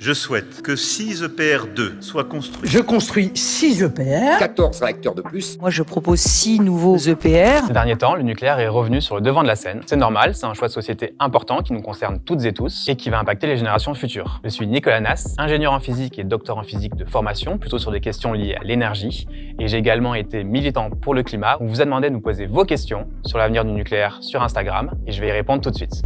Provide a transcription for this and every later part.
Je souhaite que 6 EPR2 soient construits. Je construis 6 EPR. 14 réacteurs de plus. Moi, je propose 6 nouveaux EPR. Ces derniers temps, le nucléaire est revenu sur le devant de la scène. C'est normal, c'est un choix de société important qui nous concerne toutes et tous et qui va impacter les générations futures. Je suis Nicolas Nas, ingénieur en physique et docteur en physique de formation, plutôt sur des questions liées à l'énergie. Et j'ai également été militant pour le climat. On vous a demandé de nous poser vos questions sur l'avenir du nucléaire sur Instagram et je vais y répondre tout de suite.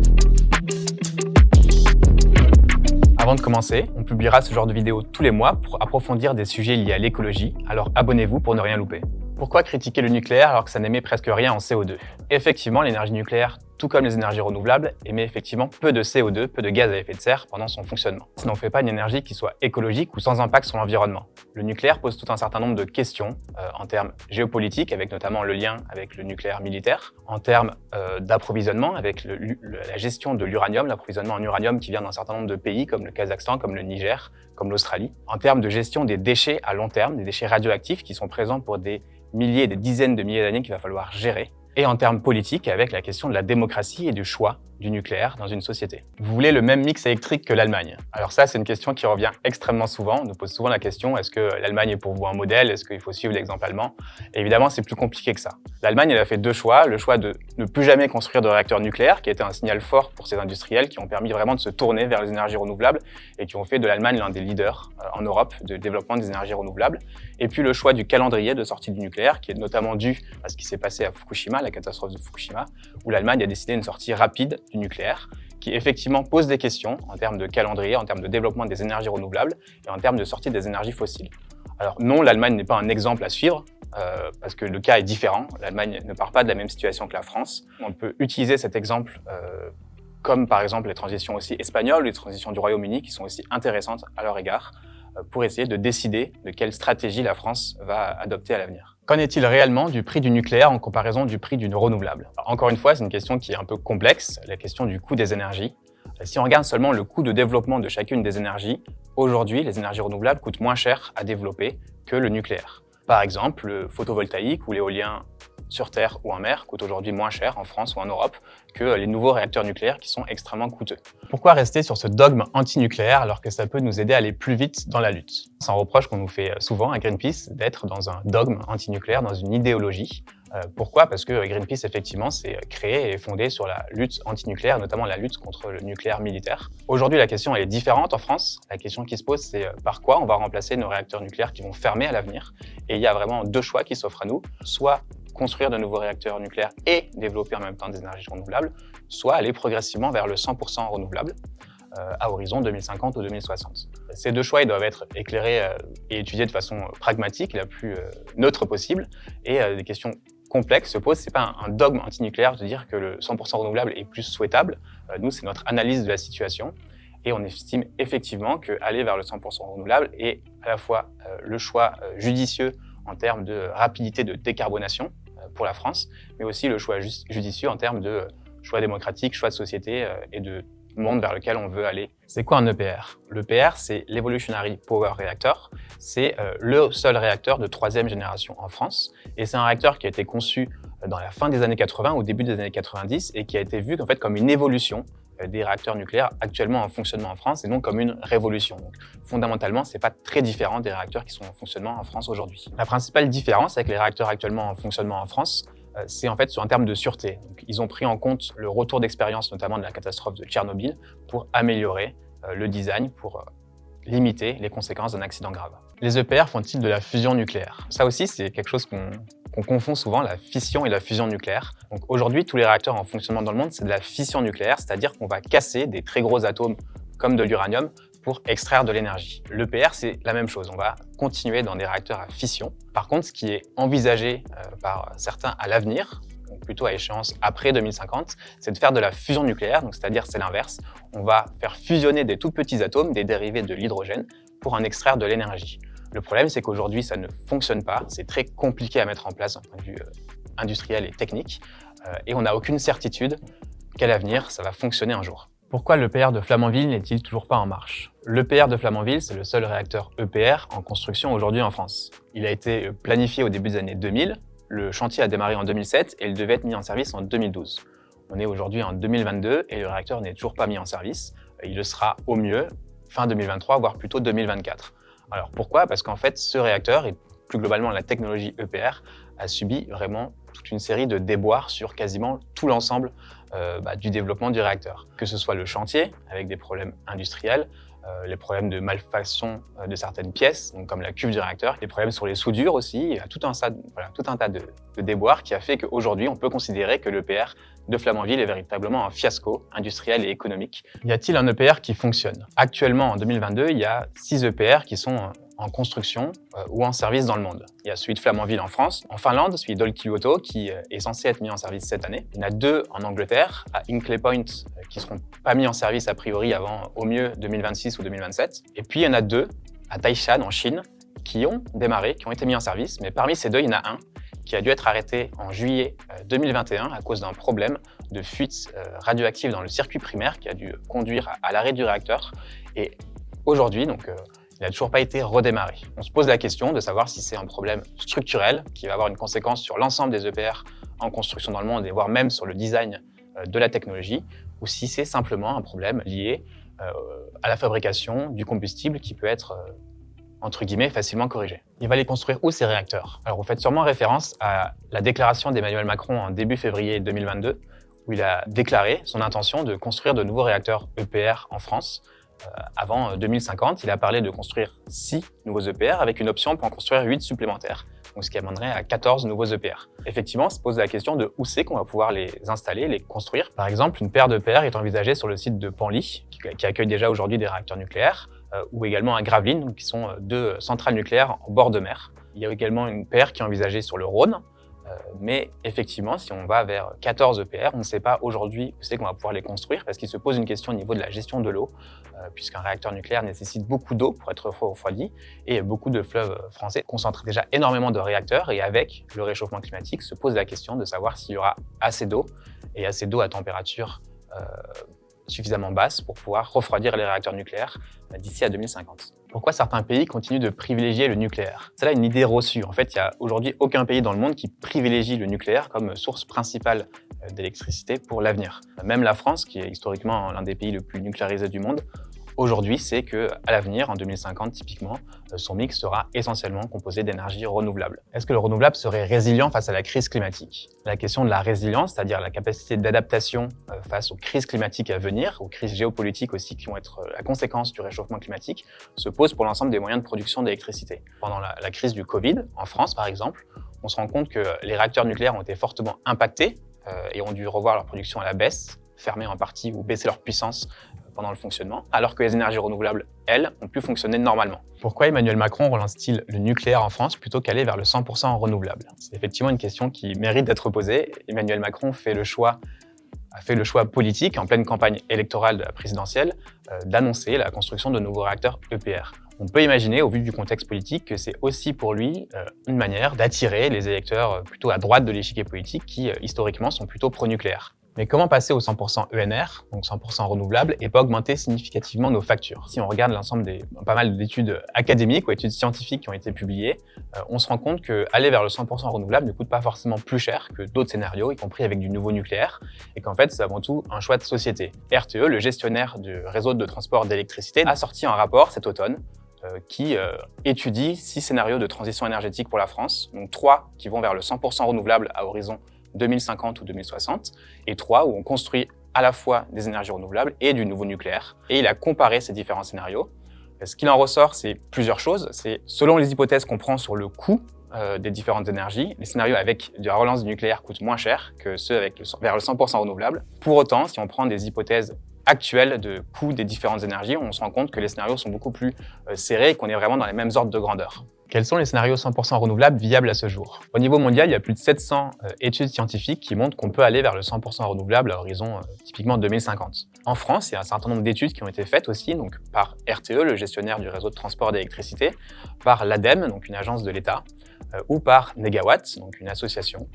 Avant de commencer, on publiera ce genre de vidéos tous les mois pour approfondir des sujets liés à l'écologie, alors abonnez-vous pour ne rien louper. Pourquoi critiquer le nucléaire alors que ça n'émet presque rien en CO2 ? Effectivement, l'énergie nucléaire, tout comme les énergies renouvelables, émet effectivement peu de CO2, peu de gaz à effet de serre pendant son fonctionnement. Ça n'en fait pas une énergie qui soit écologique ou sans impact sur l'environnement. Le nucléaire pose tout un certain nombre de questions en termes géopolitiques, avec notamment le lien avec le nucléaire militaire, en termes d'approvisionnement, avec la gestion de l'uranium, l'approvisionnement en uranium qui vient d'un certain nombre de pays comme le Kazakhstan, comme le Niger, comme l'Australie, en termes de gestion des déchets à long terme, des déchets radioactifs qui sont présents pour des milliers, des dizaines de milliers d'années qu'il va falloir gérer, et en termes politiques avec la question de la démocratie et du choix du nucléaire dans une société. Vous voulez le même mix électrique que l'Allemagne? Alors ça, c'est une question qui revient extrêmement souvent. On nous pose souvent la question, est-ce que l'Allemagne est pour vous un modèle? Est-ce qu'il faut suivre l'exemple allemand? Et évidemment, c'est plus compliqué que ça. L'Allemagne, elle a fait deux choix. Le choix de ne plus jamais construire de réacteurs nucléaires, qui était un signal fort pour ces industriels, qui ont permis vraiment de se tourner vers les énergies renouvelables et qui ont fait de l'Allemagne l'un des leaders en Europe de développement des énergies renouvelables. Et puis le choix du calendrier de sortie du nucléaire, qui est notamment dû à ce qui s'est passé à Fukushima, la catastrophe de Fukushima, où l'Allemagne a décidé une sortie rapide du nucléaire, qui effectivement pose des questions en termes de calendrier, en termes de développement des énergies renouvelables et en termes de sortie des énergies fossiles. Alors non, l'Allemagne n'est pas un exemple à suivre, parce que le cas est différent. L'Allemagne ne part pas de la même situation que la France. On peut utiliser cet exemple comme par exemple les transitions aussi espagnoles, les transitions du Royaume-Uni, qui sont aussi intéressantes à leur égard, pour essayer de décider de quelle stratégie la France va adopter à l'avenir. Qu'en est-il réellement du prix du nucléaire en comparaison du prix d'une renouvelable? Alors, encore une fois, c'est une question qui est un peu complexe, la question du coût des énergies. Si on regarde seulement le coût de développement de chacune des énergies, aujourd'hui, les énergies renouvelables coûtent moins cher à développer que le nucléaire. Par exemple, le photovoltaïque ou l'éolien sur Terre ou en mer coûtent aujourd'hui moins cher en France ou en Europe que les nouveaux réacteurs nucléaires qui sont extrêmement coûteux. Pourquoi rester sur ce dogme anti-nucléaire alors que ça peut nous aider à aller plus vite dans la lutte? C'est un reproche qu'on nous fait souvent à Greenpeace d'être dans un dogme anti-nucléaire, dans une idéologie. Pourquoi? Parce que Greenpeace, effectivement, s'est créé et fondé sur la lutte anti-nucléaire, notamment la lutte contre le nucléaire militaire. Aujourd'hui, la question elle est différente en France. La question qui se pose, c'est par quoi on va remplacer nos réacteurs nucléaires qui vont fermer à l'avenir. Et il y a vraiment deux choix qui s'offrent à nous. Soit construire de nouveaux réacteurs nucléaires et développer en même temps des énergies renouvelables, soit aller progressivement vers le 100% renouvelable à horizon 2050 ou 2060. Ces deux choix ils doivent être éclairés et étudiés de façon pragmatique, la plus neutre possible, et des questions complexes se posent. C'est pas un dogme anti-nucléaire de dire que le 100% renouvelable est plus souhaitable. Nous, c'est notre analyse de la situation. Et on estime effectivement qu'aller vers le 100% renouvelable est à la fois le choix judicieux en termes de rapidité de décarbonation pour la France, mais aussi le choix judicieux en termes de choix démocratique, choix de société et de monde vers lequel on veut aller. C'est quoi un EPR? L'EPR, c'est l'Evolutionary Power Reactor. C'est le seul réacteur de troisième génération en France. Et c'est un réacteur qui a été conçu dans la fin des années 80, au début des années 90, et qui a été vu en fait comme une évolution des réacteurs nucléaires actuellement en fonctionnement en France, et donc comme une révolution. Donc, fondamentalement, c'est pas très différent des réacteurs qui sont en fonctionnement en France aujourd'hui. La principale différence avec les réacteurs actuellement en fonctionnement en France, c'est en fait sur un terme de sûreté. Donc, ils ont pris en compte le retour d'expérience, notamment de la catastrophe de Tchernobyl, pour améliorer le design, pour limiter les conséquences d'un accident grave. Les EPR font-ils de la fusion nucléaire? Ça aussi, c'est quelque chose qu'on confond souvent, la fission et la fusion nucléaire. Donc aujourd'hui, tous les réacteurs en fonctionnement dans le monde, c'est de la fission nucléaire, c'est-à-dire qu'on va casser des très gros atomes comme de l'uranium pour extraire de l'énergie. L'EPR, c'est la même chose. On va continuer dans des réacteurs à fission. Par contre, ce qui est envisagé par certains à l'avenir, donc plutôt à échéance après 2050, c'est de faire de la fusion nucléaire, donc c'est-à-dire c'est l'inverse. On va faire fusionner des tout petits atomes, des dérivés de l'hydrogène, pour en extraire de l'énergie. Le problème, c'est qu'aujourd'hui, ça ne fonctionne pas. C'est très compliqué à mettre en place d'un point de vue industriel et technique. Et on n'a aucune certitude qu'à l'avenir, ça va fonctionner un jour. Pourquoi l'EPR de Flamanville n'est-il toujours pas en marche? L'EPR de Flamanville, c'est le seul réacteur EPR en construction aujourd'hui en France. Il a été planifié au début des années 2000. Le chantier a démarré en 2007 et il devait être mis en service en 2012. On est aujourd'hui en 2022 et le réacteur n'est toujours pas mis en service. Il le sera au mieux fin 2023, voire plutôt 2024. Alors pourquoi? Parce qu'en fait, ce réacteur, et plus globalement la technologie EPR, a subi vraiment toute une série de déboires sur quasiment tout l'ensemble du développement du réacteur. Que ce soit le chantier, avec des problèmes industriels, les problèmes de malfaçon de certaines pièces, donc comme la cuve du réacteur, les problèmes sur les soudures aussi, il y a tout un tas de déboires qui a fait qu'aujourd'hui, on peut considérer que l'EPR de Flamanville est véritablement un fiasco industriel et économique. Y a-t-il un EPR qui fonctionne? Actuellement, en 2022, il y a 6 EPR qui sont en construction ou en service dans le monde. Il y a celui de Flamanville en France, en Finlande, celui d'Olkiluoto qui est censé être mis en service cette année. Il y en a 2 en Angleterre, à Hinkley Point, qui ne seront pas mis en service a priori avant au mieux 2026 ou 2027. Et puis il y en a 2 à Taishan en Chine qui ont démarré, qui ont été mis en service, mais parmi ces 2, il y en a un qui a dû être arrêté en juillet 2021 à cause d'un problème de fuite radioactive dans le circuit primaire qui a dû conduire à l'arrêt du réacteur. Et aujourd'hui, il n'a toujours pas été redémarré. On se pose la question de savoir si c'est un problème structurel qui va avoir une conséquence sur l'ensemble des EPR en construction dans le monde et voire même sur le design de la technologie, ou si c'est simplement un problème lié à la fabrication du combustible qui peut être entre guillemets, facilement corrigé. Il va les construire où ces réacteurs? Alors vous faites sûrement référence à la déclaration d'Emmanuel Macron en début février 2022, où il a déclaré son intention de construire de nouveaux réacteurs EPR en France. Avant 2050, il a parlé de construire 6 nouveaux EPR avec une option pour en construire 8 supplémentaires, donc ce qui amènerait à 14 nouveaux EPR. Effectivement, se pose la question de où c'est qu'on va pouvoir les installer, les construire. Par exemple, une paire d'EPR est envisagée sur le site de Penly, qui accueille déjà aujourd'hui des réacteurs nucléaires, ou également à Gravelines, qui sont 2 centrales nucléaires en bord de mer. Il y a également une paire qui est envisagée sur le Rhône, mais effectivement, si on va vers 14 EPR, on ne sait pas aujourd'hui où c'est qu'on va pouvoir les construire parce qu'il se pose une question au niveau de la gestion de l'eau, puisqu'un réacteur nucléaire nécessite beaucoup d'eau pour être refroidi et beaucoup de fleuves français concentrent déjà énormément de réacteurs et avec le réchauffement climatique se pose la question de savoir s'il y aura assez d'eau et assez d'eau à température suffisamment basse pour pouvoir refroidir les réacteurs nucléaires d'ici à 2050. Pourquoi certains pays continuent de privilégier le nucléaire? C'est là une idée reçue. En fait, il n'y a aujourd'hui aucun pays dans le monde qui privilégie le nucléaire comme source principale d'électricité pour l'avenir. Même la France, qui est historiquement l'un des pays les plus nucléarisés du monde, aujourd'hui, c'est qu'à l'avenir, en 2050 typiquement, son mix sera essentiellement composé d'énergie renouvelable. Est-ce que le renouvelable serait résilient face à la crise climatique? La question de la résilience, c'est-à-dire la capacité d'adaptation face aux crises climatiques à venir, aux crises géopolitiques aussi qui vont être la conséquence du réchauffement climatique, se pose pour l'ensemble des moyens de production d'électricité. Pendant la crise du Covid, en France par exemple, on se rend compte que les réacteurs nucléaires ont été fortement impactés et ont dû revoir leur production à la baisse, fermer en partie ou baisser leur puissance pendant le fonctionnement, alors que les énergies renouvelables, elles, ont pu fonctionner normalement. Pourquoi Emmanuel Macron relance-t-il le nucléaire en France plutôt qu'aller vers le 100% renouvelable? C'est effectivement une question qui mérite d'être posée. Emmanuel Macron a fait le choix politique, en pleine campagne électorale de la présidentielle, d'annoncer la construction de nouveaux réacteurs EPR. On peut imaginer, au vu du contexte politique, que c'est aussi pour lui une manière d'attirer les électeurs plutôt à droite de l'échiquier politique qui, historiquement, sont plutôt pro-nucléaires. Mais comment passer au 100% ENR, donc 100% renouvelable, et pas augmenter significativement nos factures? Si on regarde l'ensemble pas mal d'études académiques ou études scientifiques qui ont été publiées, on se rend compte qu'aller vers le 100% renouvelable ne coûte pas forcément plus cher que d'autres scénarios, y compris avec du nouveau nucléaire, et qu'en fait, c'est avant tout un choix de société. RTE, le gestionnaire du réseau de transport d'électricité, a sorti un rapport cet automne qui étudie 6 scénarios de transition énergétique pour la France, donc 3 qui vont vers le 100% renouvelable à horizon 2050 ou 2060, et 3 où on construit à la fois des énergies renouvelables et du nouveau nucléaire. Et il a comparé ces différents scénarios. Ce qu'il en ressort, c'est plusieurs choses. C'est selon les hypothèses qu'on prend sur le coût des différentes énergies, les scénarios avec de la relance du nucléaire coûtent moins cher que ceux vers le 100% renouvelable. Pour autant, si on prend des hypothèses actuelles de coût des différentes énergies, on se rend compte que les scénarios sont beaucoup plus serrés et qu'on est vraiment dans les mêmes ordres de grandeur. Quels sont les scénarios 100% renouvelables viables à ce jour? Au niveau mondial, il y a plus de 700 études scientifiques qui montrent qu'on peut aller vers le 100% renouvelable à horizon typiquement 2050. En France, il y a un certain nombre d'études qui ont été faites aussi, donc par RTE, le gestionnaire du réseau de transport d'électricité, par l'ADEME, donc une agence de l'État, ou par Negawatt, donc une association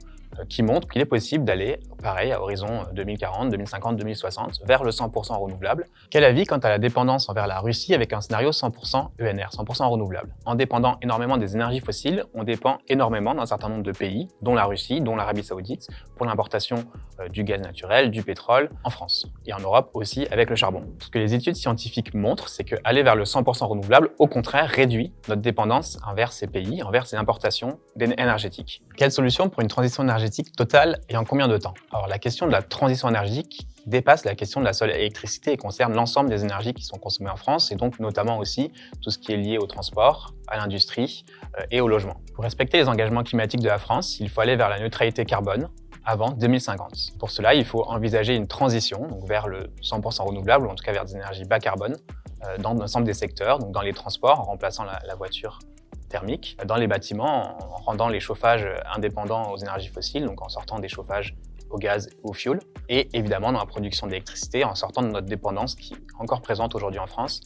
qui montrent qu'il est possible d'aller, pareil, à horizon 2040, 2050, 2060, vers le 100% renouvelable. Quel avis quant à la dépendance envers la Russie avec un scénario 100% ENR, 100% renouvelable? En dépendant énormément des énergies fossiles, on dépend énormément d'un certain nombre de pays, dont la Russie, dont l'Arabie Saoudite, pour l'importation du gaz naturel, du pétrole, en France. Et en Europe aussi avec le charbon. Ce que les études scientifiques montrent, c'est qu'aller vers le 100% renouvelable, au contraire, réduit notre dépendance envers ces pays, envers ces importations énergétiques. Quelle solution pour une transition énergétique totale et en combien de temps? Alors la question de la transition énergétique dépasse la question de la seule électricité et concerne l'ensemble des énergies qui sont consommées en France et donc notamment aussi tout ce qui est lié au transport, à l'industrie et au logement. Pour respecter les engagements climatiques de la France, il faut aller vers la neutralité carbone avant 2050. Pour cela, il faut envisager une transition donc vers le 100% renouvelable, ou en tout cas vers des énergies bas carbone, dans l'ensemble des secteurs, donc dans les transports, en remplaçant la voiture thermique, dans les bâtiments, en rendant les chauffages indépendants aux énergies fossiles, donc en sortant des chauffages au gaz et au fioul, et évidemment dans la production d'électricité, en sortant de notre dépendance qui est encore présente aujourd'hui en France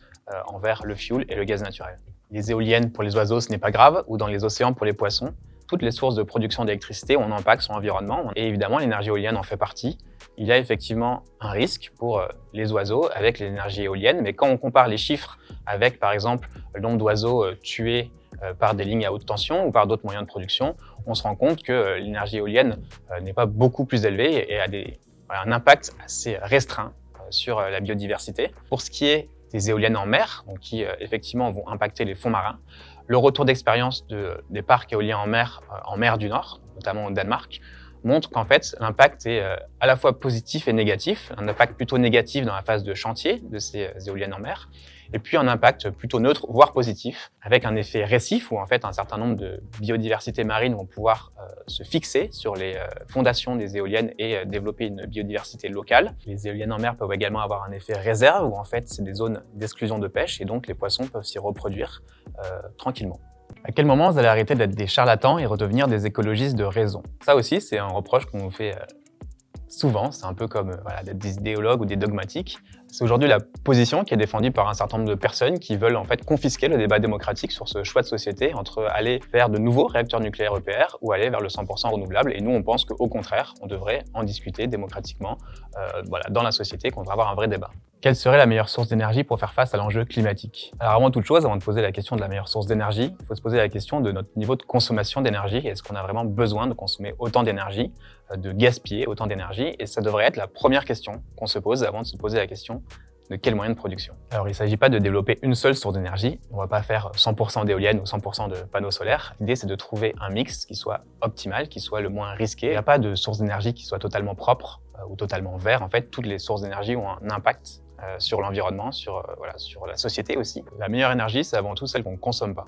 envers le fioul et le gaz naturel. Les éoliennes pour les oiseaux, ce n'est pas grave, ou dans les océans pour les poissons. Toutes les sources de production d'électricité ont un impact sur l'environnement et évidemment l'énergie éolienne en fait partie. Il y a effectivement un risque pour les oiseaux avec l'énergie éolienne, mais quand on compare les chiffres avec par exemple le nombre d'oiseaux tués par des lignes à haute tension ou par d'autres moyens de production, on se rend compte que l'énergie éolienne n'est pas beaucoup plus élevée et a un impact assez restreint sur la biodiversité. Pour ce qui est des éoliennes en mer, donc qui effectivement vont impacter les fonds marins, le retour d'expérience des parcs éoliens en mer du Nord, notamment au Danemark, montre qu'en fait l'impact est à la fois positif et négatif. Un impact plutôt négatif dans la phase de chantier de ces éoliennes en mer, et puis un impact plutôt neutre, voire positif, avec un effet récif où en fait un certain nombre de biodiversités marines vont pouvoir se fixer sur les fondations des éoliennes et développer une biodiversité locale. Les éoliennes en mer peuvent également avoir un effet réserve où en fait c'est des zones d'exclusion de pêche et donc les poissons peuvent s'y reproduire tranquillement. À quel moment vous allez arrêter d'être des charlatans et redevenir des écologistes de raison? Ça aussi, c'est un reproche qu'on nous fait souvent. C'est un peu comme d'être des idéologues ou des dogmatiques. C'est aujourd'hui la position qui est défendue par un certain nombre de personnes qui veulent en fait confisquer le débat démocratique sur ce choix de société entre aller vers de nouveaux réacteurs nucléaires EPR ou aller vers le 100% renouvelable. Et nous, on pense qu'au contraire, on devrait en discuter démocratiquement dans la société, qu'on devrait avoir un vrai débat. Quelle serait la meilleure source d'énergie pour faire face à l'enjeu climatique? Alors avant toute chose, avant de poser la question de la meilleure source d'énergie, il faut se poser la question de notre niveau de consommation d'énergie. Est-ce qu'on a vraiment besoin de consommer autant d'énergie, de gaspiller autant d'énergie? Et ça devrait être la première question qu'on se pose avant de se poser la question de quel moyen de production. Alors il ne s'agit pas de développer une seule source d'énergie, on ne va pas faire 100% d'éoliennes ou 100% de panneaux solaires. L'idée c'est de trouver un mix qui soit optimal, qui soit le moins risqué. Il n'y a pas de source d'énergie qui soit totalement propre ou totalement vert. En fait, toutes les sources d'énergie ont un impact sur l'environnement, sur la société aussi. La meilleure énergie, c'est avant tout celle qu'on ne consomme pas.